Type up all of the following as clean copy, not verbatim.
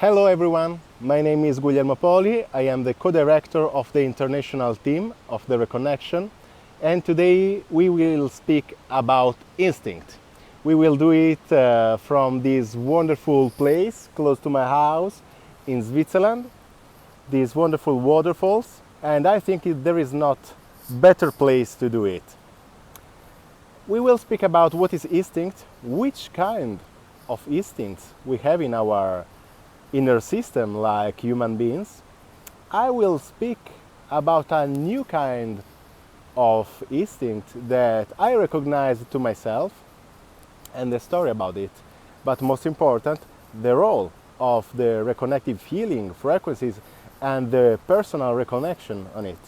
Hello everyone, my name is Guglielmo Poli. I am the co-director of the international team of the Reconnection, and today we will speak about instinct. We will do it from this wonderful place close to my house in Switzerland, these wonderful waterfalls, and I think there is not better place to do it. We will speak about what is instinct, which kind of instincts we have in our inner system like human beings. I will speak about a new kind of instinct that I recognize to myself and the story about it. But most important, the role of the reconnective healing frequencies and the personal reconnection on it.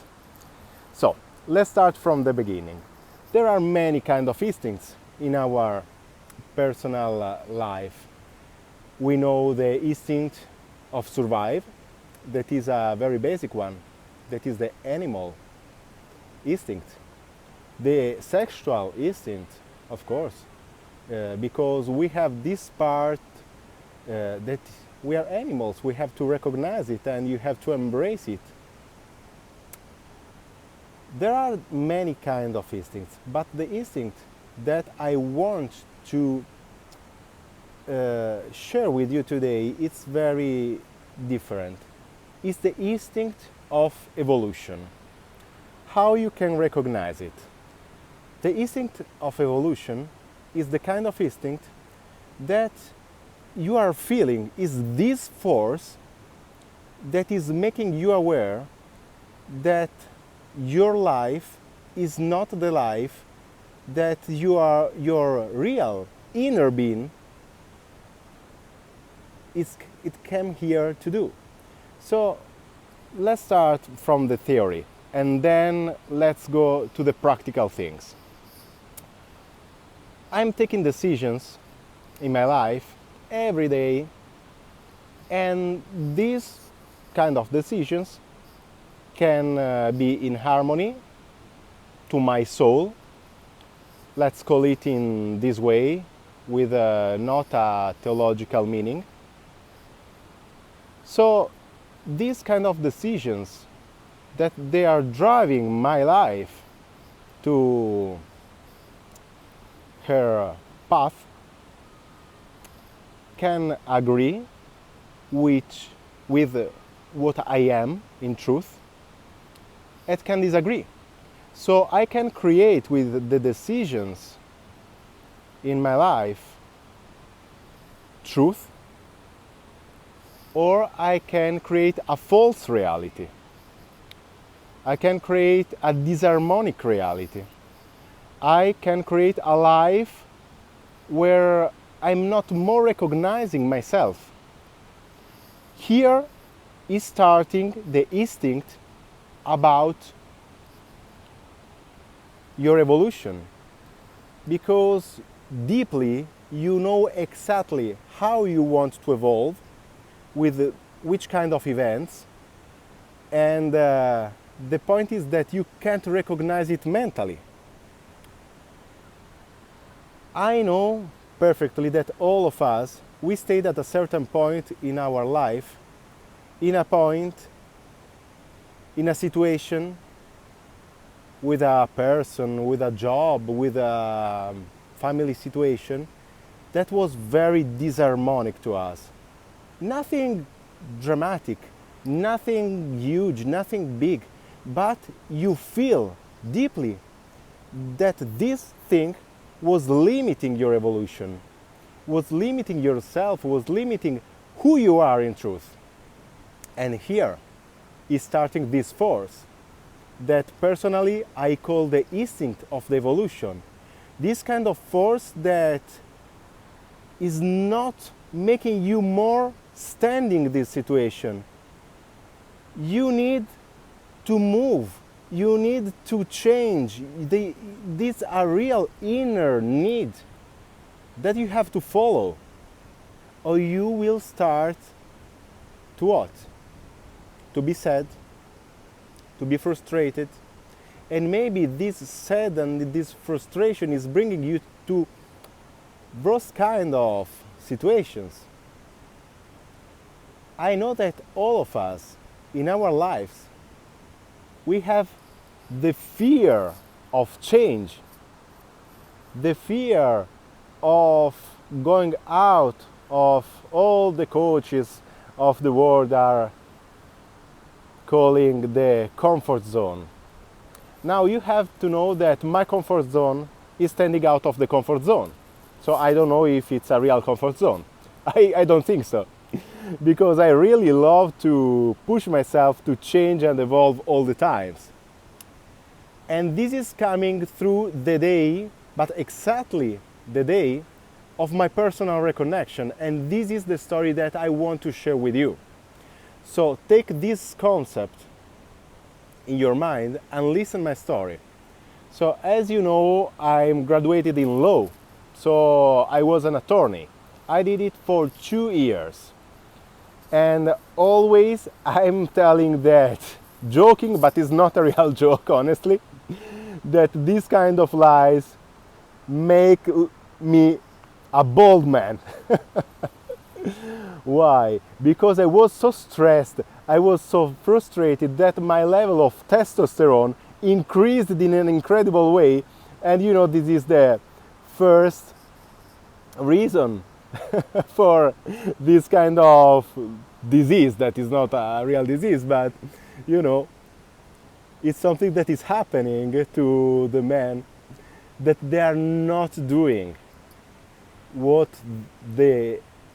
So, let's start from the beginning. There are many kinds of instincts in our personal life. We know the instinct of survive, that is a very basic one, that is the animal instinct. The sexual instinct, of course, because we have this part that we are animals, we have to recognize it and you have to embrace it. There are many kinds of instincts, but the instinct that I want to share with you today, it's very different. It's the instinct of evolution. How you can recognize it? The instinct of evolution is the kind of instinct that you are feeling is this force that is making you aware that your life is not the life that your real inner being it came here to do. So let's start from the theory and then let's go to the practical things. I'm taking decisions in my life every day, and these kind of decisions can be in harmony to my soul. Let's call it in this way, with not a theological meaning. So these kind of decisions that they are driving my life to her path can agree with what I am in truth. It can disagree. So I can create with the decisions in my life truth, or I can create a false reality. I can create a disharmonic reality. I can create a life where I'm not more recognizing myself. Here is starting the instinct about your evolution, because deeply you know exactly how you want to evolve, with which kind of events, and the point is that you can't recognize it mentally. I know perfectly that all of us, we stayed at a certain point in our life, in a situation, with a person, with a job, with a family situation that was very disharmonic to us. Nothing dramatic, nothing huge, nothing big, but you feel deeply that this thing was limiting your evolution, was limiting yourself, was limiting who you are in truth. And here is starting this force that personally I call the instinct of the evolution. This kind of force that is not making you more standing this situation. You need to move, you need to change. These are real inner need that you have to follow, or you will start to what? To be sad, to be frustrated, and maybe this sad and this frustration is bringing you to those kind of situations. I know that all of us in our lives, we have the fear of change, the fear of going out of all the coaches of the world are calling the comfort zone. Now you have to know that my comfort zone is standing out of the comfort zone. So I don't know if it's a real comfort zone. I don't think so. Because I really love to push myself to change and evolve all the times. And this is coming through the day, but exactly the day of my personal reconnection. And this is the story that I want to share with you. So take this concept in your mind and listen my story. So as you know, I'm graduated in law. So I was an attorney. I did it for 2 years. And always I'm telling that, joking, but it's not a real joke, honestly, that these kind of lies make me a bold man. Why? Because I was so stressed, I was so frustrated that my level of testosterone increased in an incredible way. And you know, this is the first reason for this kind of disease that is not a real disease, but you know, it's something that is happening to the men, that they are not doing what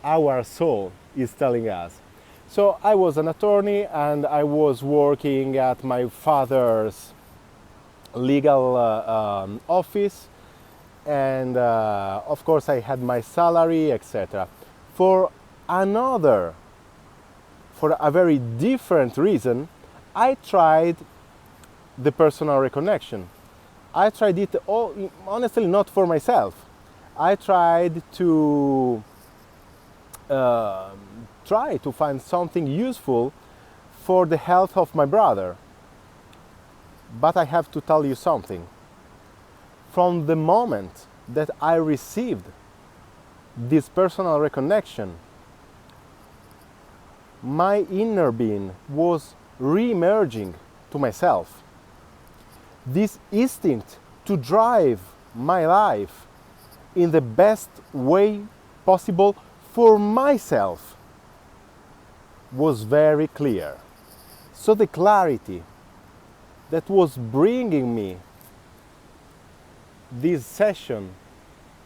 our soul is telling us. So I was an attorney and I was working at my father's legal office, and of course I had my salary, etc. For a very different reason, I tried the personal reconnection. I tried it all, honestly, not for myself. I tried to find something useful for the health of my brother. But I have to tell you something. From the moment that I received this personal reconnection, my inner being was re-emerging to myself. This instinct to drive my life in the best way possible for myself was very clear. So the clarity that was bringing me this session,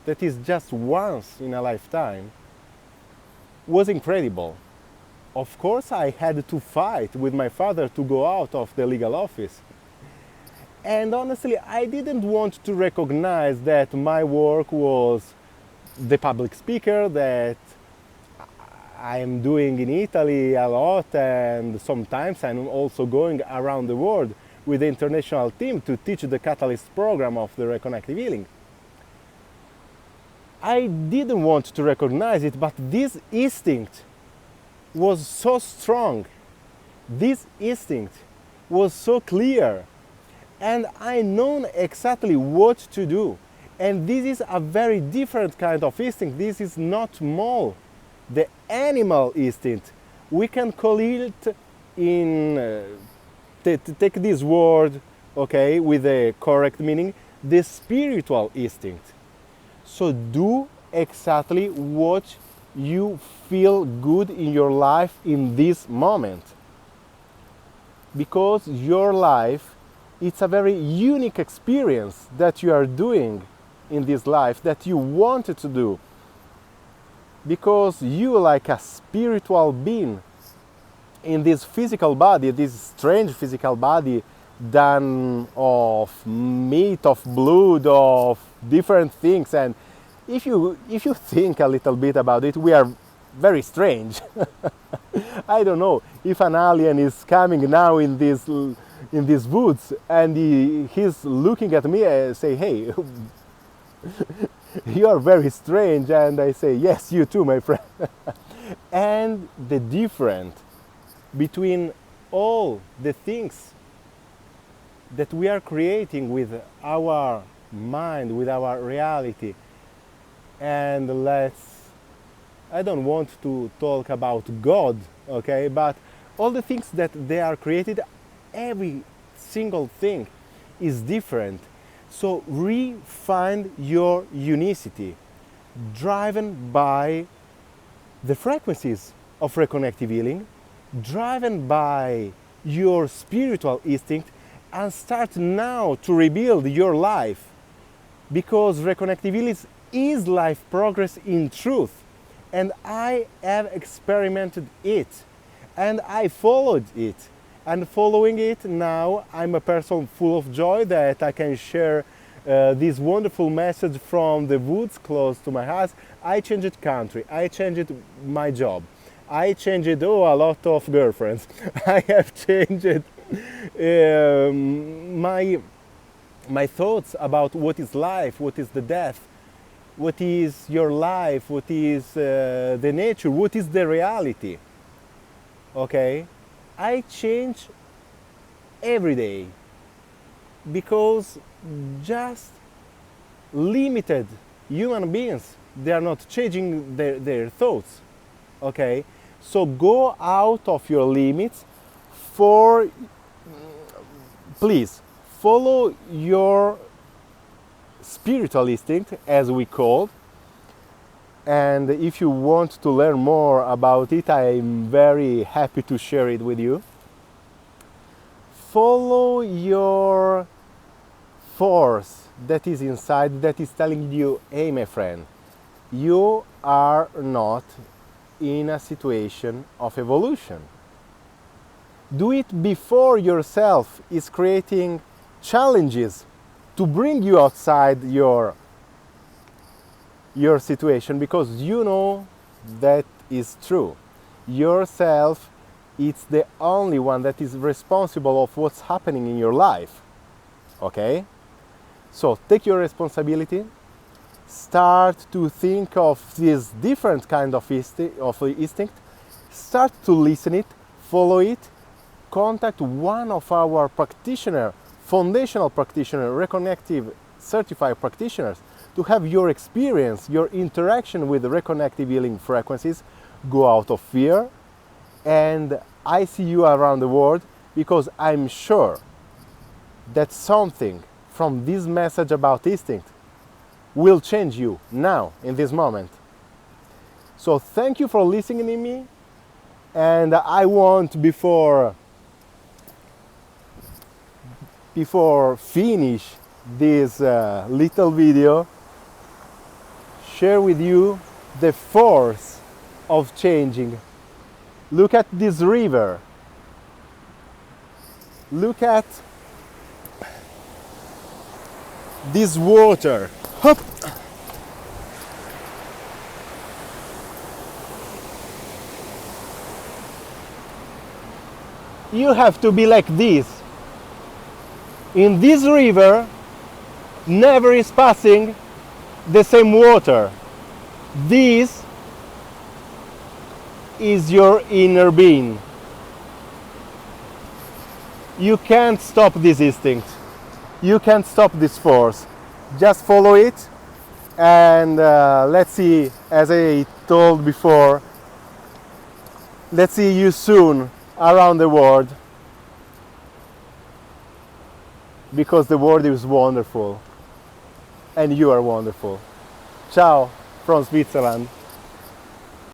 that is just once in a lifetime, was incredible. Of course, I had to fight with my father to go out of the legal office. And honestly, I didn't want to recognize that my work was the public speaker that I am doing in Italy a lot, and sometimes I'm also going around the world with the international team to teach the Catalyst program of the Reconnective healing. I didn't want to recognize it, but this instinct was so strong. This instinct was so clear. And I know exactly what to do. And this is a very different kind of instinct. This is not more the animal instinct. We can call it take this word, okay, with the correct meaning, the spiritual instinct. So do exactly what you feel good in your life in this moment. Because your life, it's a very unique experience that you are doing in this life, that you wanted to do. Because you, like a spiritual being in this physical body, this strange physical body done of meat, of blood, of different things. And if you think a little bit about it, we are very strange. I don't know if an alien is coming now in these woods and he's looking at me and say, hey, you are very strange, and I say, yes, you too, my friend. And the difference between all the things that we are creating with our mind, with our reality, and let's I don't want to talk about God, okay, but all the things that they are created, every single thing is different. So refine your unicity, driven by the frequencies of reconnective healing, driven by your spiritual instinct, and start now to rebuild your life, because reconnective healing is life progress in truth, and I have experimented it and I followed it, and following it now I'm a person full of joy that I can share this wonderful message from the woods close to my house. I changed country, I changed my job, I changed a lot of girlfriends. I have changed my thoughts about what is life, what is the death, what is your life, what is the nature, what is the reality. Okay, I change every day, because just limited human beings, they are not changing their thoughts. Okay, so go out of your limits. For please follow your spiritual instinct, as we call, and if you want to learn more about it, I'm very happy to share it with you. Follow your force that is inside, that is telling you, hey my friend, you are not in a situation of evolution. Do it before yourself is creating challenges to bring you outside your situation, because you know that is true. Yourself, it's the only one that is responsible of what's happening in your life. Okay? So take your responsibility, start to think of this different kind of instinct, start to listen it, follow it, contact one of our practitioner, foundational practitioner, Reconnective certified practitioners, to have your experience, your interaction with the reconnective healing frequencies go out of fear. And I see you around the world, because I'm sure that something from this message about instinct will change you now, in this moment. So thank you for listening to me, and I want, before finish this little video, share with you the force of changing. Look at this river. Look at this water. Hop. You have to be like this. In this river, never is passing the same water. This is your inner being. You can't stop this instinct. You can't stop this force. Just follow it, and let's see, as I told before, let's see you soon around the world, because the world is wonderful and you are wonderful. Ciao from Switzerland.